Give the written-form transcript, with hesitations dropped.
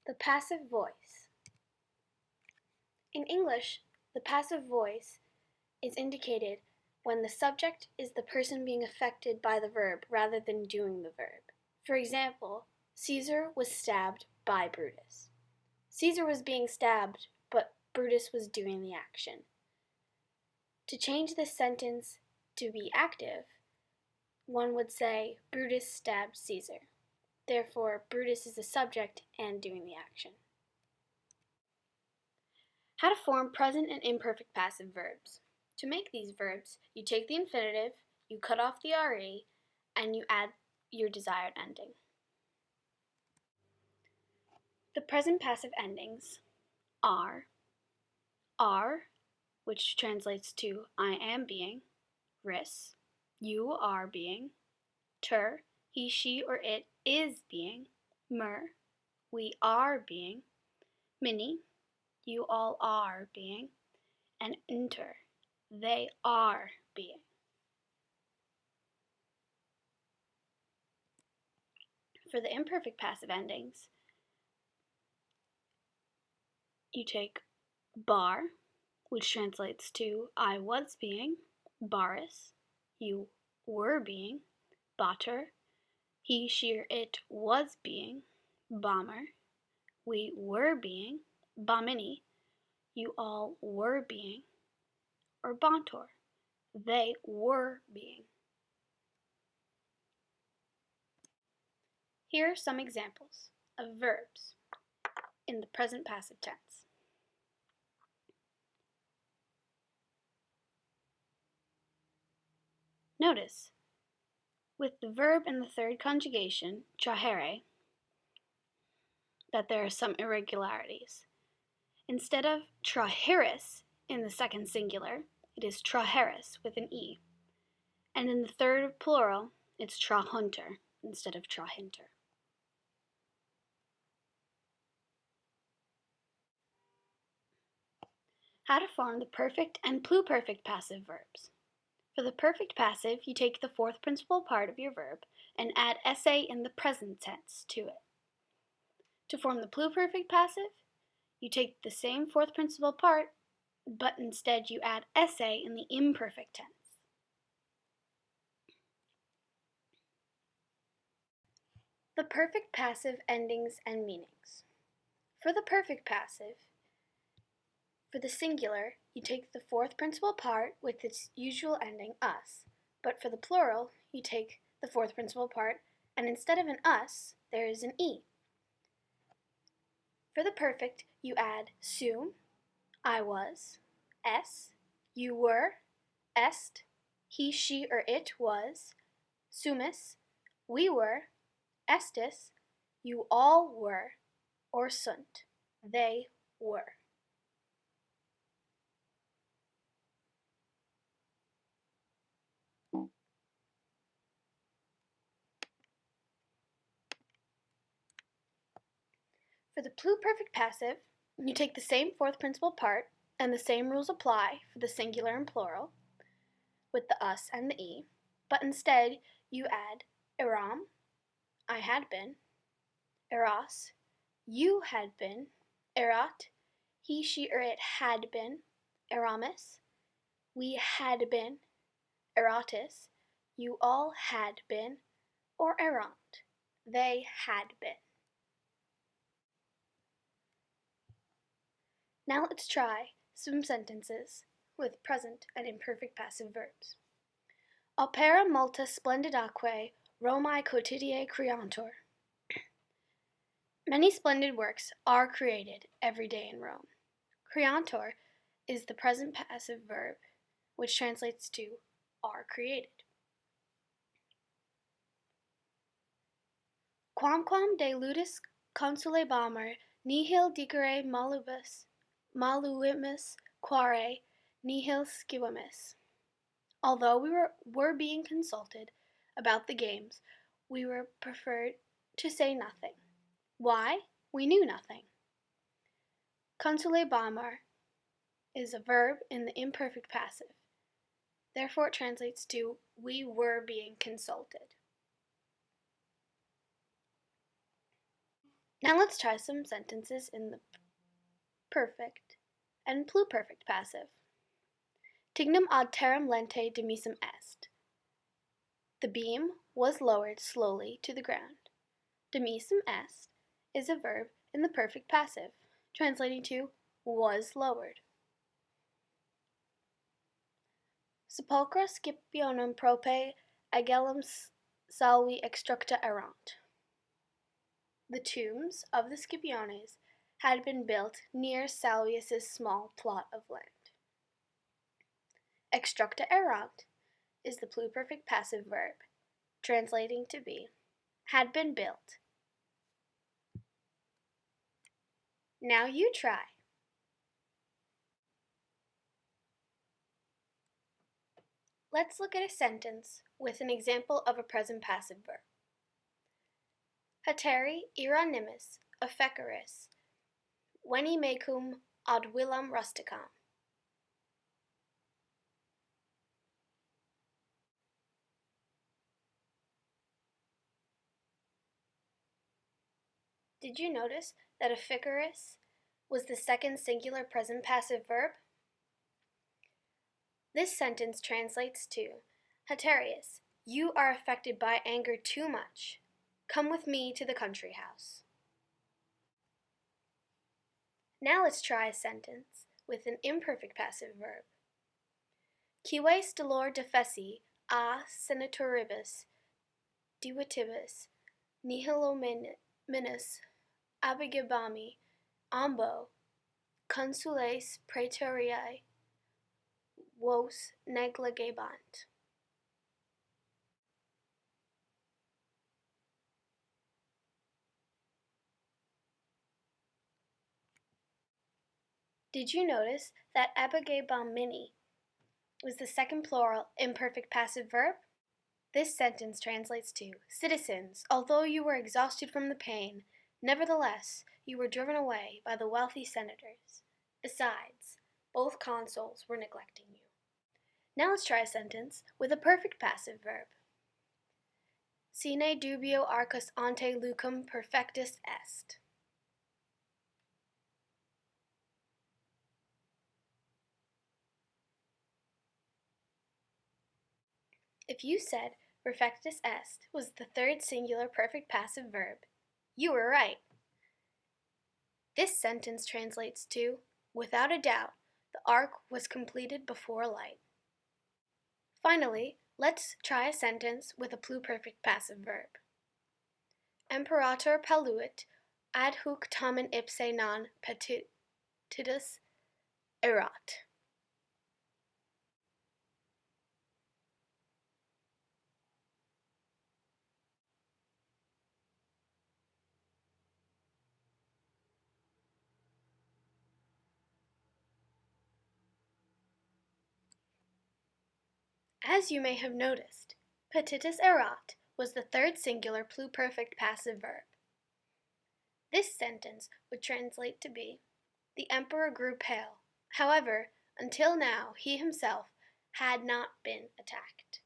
The passive voice. In English, the passive voice is indicated when the subject is the person being affected by the verb rather than doing the verb. For example, Caesar was stabbed by Brutus. Caesar was being stabbed, but Brutus was doing the action. To change this sentence to be active, one would say, Brutus stabbed Caesar. Therefore, Brutus is the subject and doing the action. How to form present and imperfect passive verbs. To make these verbs, you take the infinitive, you cut off the RE, and you add your desired ending. The present passive endings are, which translates to I am being, ris, you are being, ter, he, she, or it is being, mer, we are being, mini, you all are being, and inter, they are being. For the imperfect passive endings, you take bar, which translates to I was being, baris, you were being, bater, he, she, or it was being, bomber, we were being, bamini, you all were being, or bantor, they were being. Here are some examples of verbs in the present passive tense. Notice, with the verb in the third conjugation, trahere, that there are some irregularities. Instead of traheris in the second singular, it is traheris with an E. And in the third plural, it's trahunter instead of trahinter. How to form the perfect and pluperfect passive verbs. For the perfect passive, you take the fourth principal part of your verb and add sa in the present tense to it. To form the pluperfect passive, you take the same fourth principal part, but instead you add sa in the imperfect tense. The perfect passive endings and meanings. For the perfect passive, for the singular, you take the fourth principal part with its usual ending us, but for the plural, you take the fourth principal part and instead of an us, there is an e. For the perfect, you add sum, I was, s, you were, est, he, she, or it was, sumus, we were, estis, you all were, or sunt, they were. For the pluperfect passive, you take the same fourth principal part, and the same rules apply for the singular and plural, with the us and the e, but instead you add eram, I had been, eras, you had been, erat, he, she, or it had been, eramis, we had been, eratis, you all had been, or erant, they had been. Now let's try some sentences with present and imperfect passive verbs. Opera multa splendidaque Romae quotidie creantur. Many splendid works are created every day in Rome. Creantur is the present passive verb, which translates to are created. Quamquam de ludis consulebamer nihil dicere maluimus quare nihil scivimus. Although we were being consulted about the games, we were preferred to say nothing. Why? We knew nothing. Consulebamer is a verb in the imperfect passive. Therefore, it translates to we were being consulted. Now let's try some sentences in the perfect and pluperfect passive. Tignum ad terram lente demisum est. The beam was lowered slowly to the ground. Demisum est is a verb in the perfect passive, translating to was lowered. Sepulchra Scipionum prope agellum salvi extructa erant. The tombs of the Scipiones had been built near Salvius's small plot of land. Extructa erant is the pluperfect passive verb, translating to be had been built. Now you try. Let's look at a sentence with an example of a present passive verb. Hateri iranimus affeceris veni mecum ad villam rusticam. Did you notice that affeceris was the second singular present passive verb? This sentence translates to, Haterius, you are affected by anger too much. Come with me to the country house. Now let's try a sentence with an imperfect passive verb. Cives dolor defeci a senatoribus divitibus nihilo minus abigibami ambo consules praetoriae vos negligebant. Did you notice that abigebamini was the second plural imperfect passive verb? This sentence translates to, citizens, although you were exhausted from the pain, nevertheless you were driven away by the wealthy senators. Besides, both consuls were neglecting you. Now let's try a sentence with a perfect passive verb. Sine dubio arcus ante lucum perfectus est. If you said perfectus est was the third singular perfect passive verb, you were right. This sentence translates to, without a doubt, the ark was completed before light. Finally, let's try a sentence with a pluperfect passive verb. Imperator paluit ad hoc tamen ipse non petitus erat. As you may have noticed, petitus erat was the third singular pluperfect passive verb. This sentence would translate to be, the emperor grew pale. However, until now he himself had not been attacked.